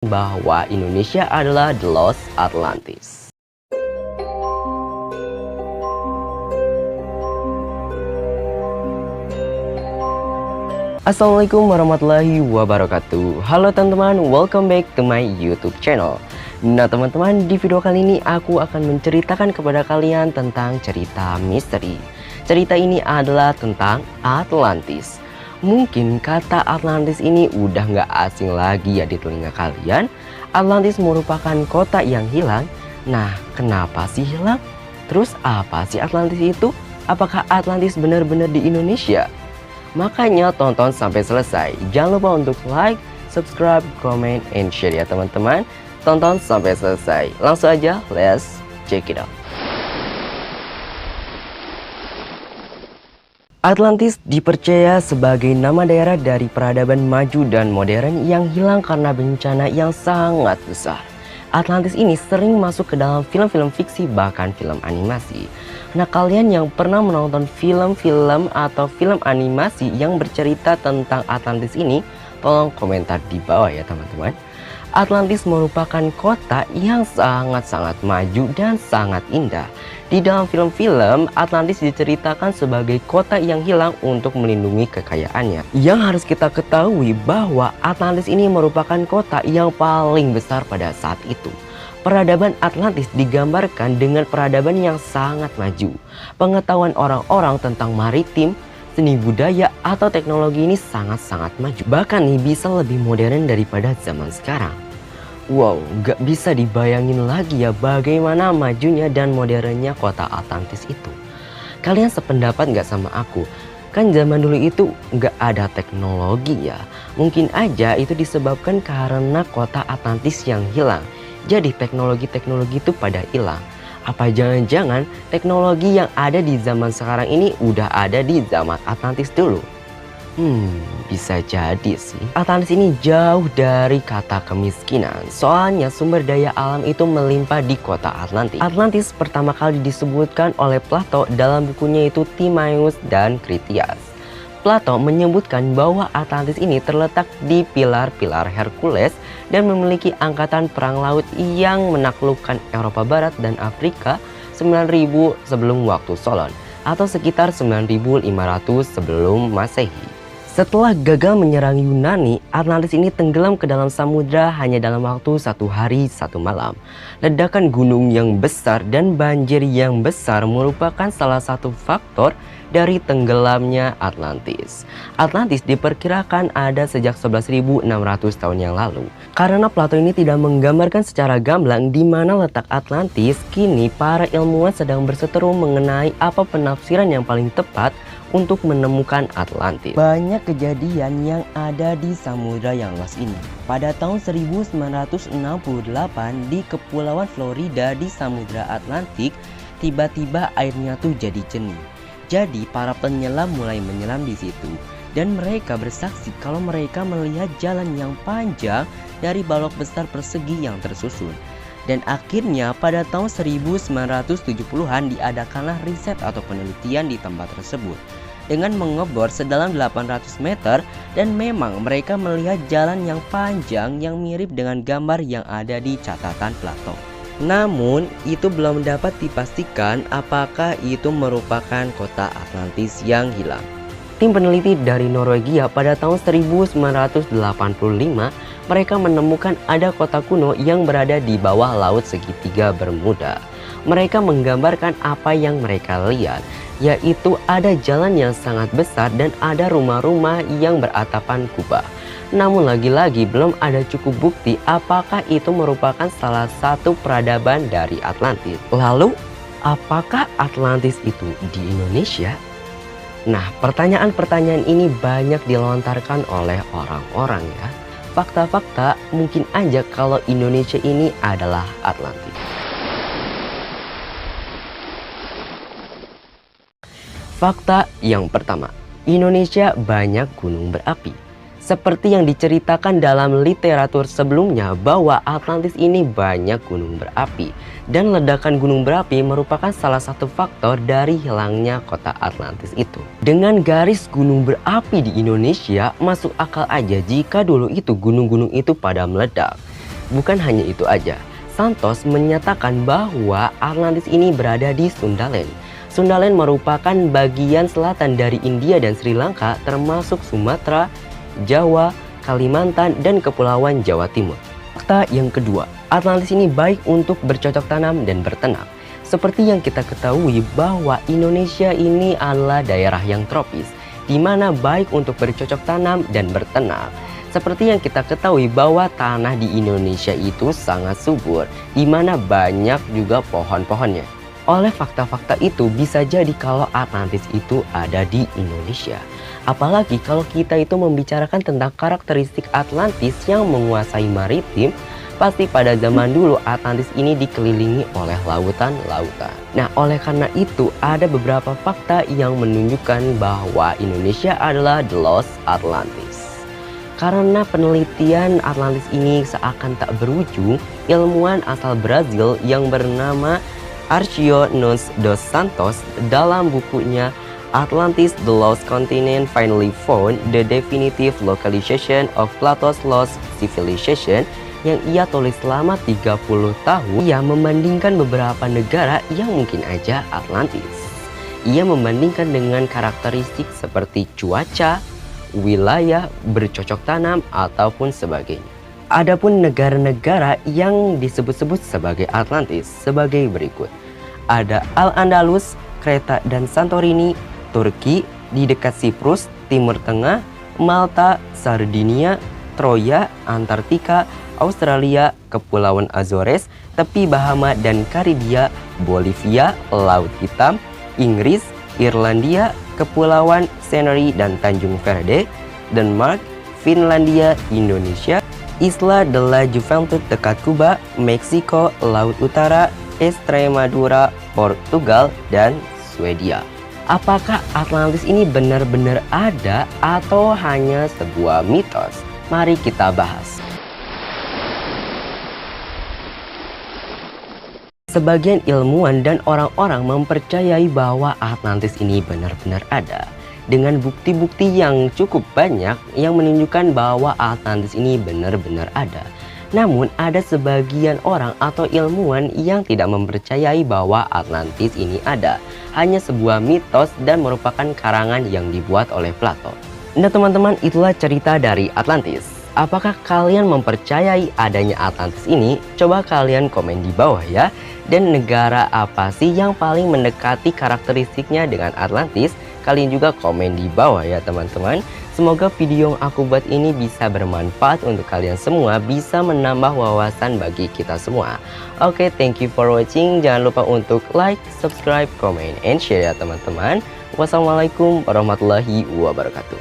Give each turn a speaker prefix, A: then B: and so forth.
A: bahwa Indonesia adalah the Lost Atlantis. Assalamualaikum warahmatullahi wabarakatuh. Halo teman-teman, welcome back to my YouTube channel. Nah teman-teman, di video kali ini aku akan menceritakan kepada kalian tentang cerita misteri. Cerita ini adalah tentang Atlantis. Mungkin kata Atlantis ini udah nggak asing lagi ya di telinga kalian. Atlantis merupakan kota yang hilang. Nah, kenapa sih hilang? Terus apa sih Atlantis itu? Apakah Atlantis benar-benar di Indonesia? Makanya tonton sampai selesai. Jangan lupa untuk like, subscribe, comment, and share ya teman-teman. Tonton sampai selesai. Langsung aja, let's check it out. Atlantis dipercaya sebagai nama daerah dari peradaban maju dan modern yang hilang karena bencana yang sangat besar. Atlantis ini sering masuk ke dalam film-film fiksi bahkan film animasi. Nah kalian yang pernah menonton film-film atau film animasi yang bercerita tentang Atlantis ini, tolong komentar di bawah ya teman-teman. Atlantis merupakan kota yang sangat-sangat maju dan sangat indah. Di dalam film-film, Atlantis diceritakan sebagai kota yang hilang untuk melindungi kekayaannya. Yang harus kita ketahui bahwa Atlantis ini merupakan kota yang paling besar pada saat itu. Peradaban Atlantis digambarkan dengan peradaban yang sangat maju. Pengetahuan orang-orang tentang maritim, seni budaya, atau teknologi ini sangat-sangat maju. Bahkan nih bisa lebih modern daripada zaman sekarang. Wow, gak bisa dibayangin lagi ya bagaimana majunya dan modernnya kota Atlantis itu. Kalian sependapat gak sama aku? Kan zaman dulu itu gak ada teknologi ya. Mungkin aja itu disebabkan karena kota Atlantis yang hilang. Jadi teknologi-teknologi itu pada hilang. Apa jangan-jangan teknologi yang ada di zaman sekarang ini udah ada di zaman Atlantis dulu? Bisa jadi sih. Atlantis ini jauh dari kata kemiskinan. Soalnya sumber daya alam itu melimpah di kota Atlantis. Atlantis pertama kali disebutkan oleh Plato dalam bukunya itu Timaeus dan Critias. Plato menyebutkan bahwa Atlantis ini terletak di pilar-pilar Hercules dan memiliki angkatan perang laut yang menaklukkan Eropa Barat dan Afrika 9000 sebelum waktu Solon atau sekitar 9500 sebelum Masehi. Setelah gagal menyerang Yunani, Atlantis ini tenggelam ke dalam samudra hanya dalam waktu 1 hari 1 malam. Ledakan gunung yang besar dan banjir yang besar merupakan salah satu faktor dari tenggelamnya Atlantis. Atlantis diperkirakan ada sejak 11.600 tahun yang lalu. Karena Plato ini tidak menggambarkan secara gamblang di mana letak Atlantis, kini para ilmuwan sedang berseteru mengenai apa penafsiran yang paling tepat untuk menemukan Atlantis. Banyak kejadian yang ada di samudra yang luas ini. Pada tahun 1968 di Kepulauan Florida di Samudra Atlantik, tiba-tiba airnya tuh jadi jernih. Jadi para penyelam mulai menyelam di situ dan mereka bersaksi kalau mereka melihat jalan yang panjang dari balok besar persegi yang tersusun. Dan akhirnya pada tahun 1970-an diadakanlah riset atau penelitian di tempat tersebut dengan mengebor sedalam 800 meter dan memang mereka melihat jalan yang panjang yang mirip dengan gambar yang ada di catatan Plato. Namun itu belum dapat dipastikan apakah itu merupakan kota Atlantis yang hilang. Tim peneliti dari Norwegia pada tahun 1985 mereka menemukan ada kota kuno yang berada di bawah laut segitiga Bermuda. Mereka menggambarkan apa yang mereka lihat, yaitu ada jalan yang sangat besar dan ada rumah-rumah yang beratapan kubah. Namun lagi-lagi belum ada cukup bukti apakah itu merupakan salah satu peradaban dari Atlantis. Lalu, apakah Atlantis itu di Indonesia? Nah, pertanyaan-pertanyaan ini banyak dilontarkan oleh orang-orang ya. Fakta-fakta mungkin aja kalau Indonesia ini adalah Atlantis. Fakta yang pertama, Indonesia banyak gunung berapi. Seperti yang diceritakan dalam literatur sebelumnya bahwa Atlantis ini banyak gunung berapi. Dan ledakan gunung berapi merupakan salah satu faktor dari hilangnya kota Atlantis itu. Dengan garis gunung berapi di Indonesia, masuk akal aja jika dulu itu gunung-gunung itu pada meledak. Bukan hanya itu aja, Santos menyatakan bahwa Atlantis ini berada di Sundaland. Sundaland merupakan bagian selatan dari India dan Sri Lanka, termasuk Sumatera, Jawa, Kalimantan, dan Kepulauan Jawa Timur. Fakta yang kedua, Atlantis ini baik untuk bercocok tanam dan berternak. Seperti yang kita ketahui bahwa Indonesia ini adalah daerah yang tropis, di mana baik untuk bercocok tanam dan berternak. Seperti yang kita ketahui bahwa tanah di Indonesia itu sangat subur, di mana banyak juga pohon-pohonnya. Oleh fakta-fakta itu bisa jadi kalau Atlantis itu ada di Indonesia. Apalagi kalau kita itu membicarakan tentang karakteristik Atlantis yang menguasai maritim, pasti pada zaman dulu Atlantis ini dikelilingi oleh lautan-lautan. Nah, oleh karena itu ada beberapa fakta yang menunjukkan bahwa Indonesia adalah the lost Atlantis. Karena penelitian Atlantis ini seakan tak berujung, ilmuwan asal Brazil yang bernama Arcio Nunes dos Santos dalam bukunya Atlantis The Lost Continent Finally Found, The Definitive Localization of Plato's Lost Civilization, yang ia tulis selama 30 tahun, ia membandingkan beberapa negara yang mungkin aja Atlantis. Ia membandingkan dengan karakteristik seperti cuaca, wilayah, bercocok tanam, ataupun sebagainya. Adapun negara-negara yang disebut-sebut sebagai Atlantis sebagai berikut. Ada Al-Andalus, Kreta dan Santorini, Turki, di dekat Siprus, Timur Tengah, Malta, Sardinia, Troya, Antartika, Australia, Kepulauan Azores, tepi Bahama dan Karibia, Bolivia, Laut Hitam, Inggris, Irlandia, Kepulauan Canary dan Tanjung Verde, Denmark, Finlandia, Indonesia, Isla de la Juventud dekat Kuba, Meksiko, Laut Utara, Extremadura, Portugal, dan Swedia. Apakah Atlantis ini benar-benar ada atau hanya sebuah mitos? Mari kita bahas. Sebagian ilmuwan dan orang-orang mempercayai bahwa Atlantis ini benar-benar ada, dengan bukti-bukti yang cukup banyak yang menunjukkan bahwa Atlantis ini benar-benar ada. Namun ada sebagian orang atau ilmuwan yang tidak mempercayai bahwa Atlantis ini ada, hanya sebuah mitos dan merupakan karangan yang dibuat oleh Plato. Nah teman-teman, itulah cerita dari Atlantis. Apakah kalian mempercayai adanya Atlantis ini? Coba kalian komen di bawah ya. Dan negara apa sih yang paling mendekati karakteristiknya dengan Atlantis? Kalian juga komen di bawah ya teman-teman. Semoga video yang aku buat ini bisa bermanfaat untuk kalian semua, bisa menambah wawasan bagi kita semua. Oke, thank you for watching. Jangan lupa untuk like, subscribe, comment, and share ya teman-teman. Wassalamualaikum warahmatullahi wabarakatuh.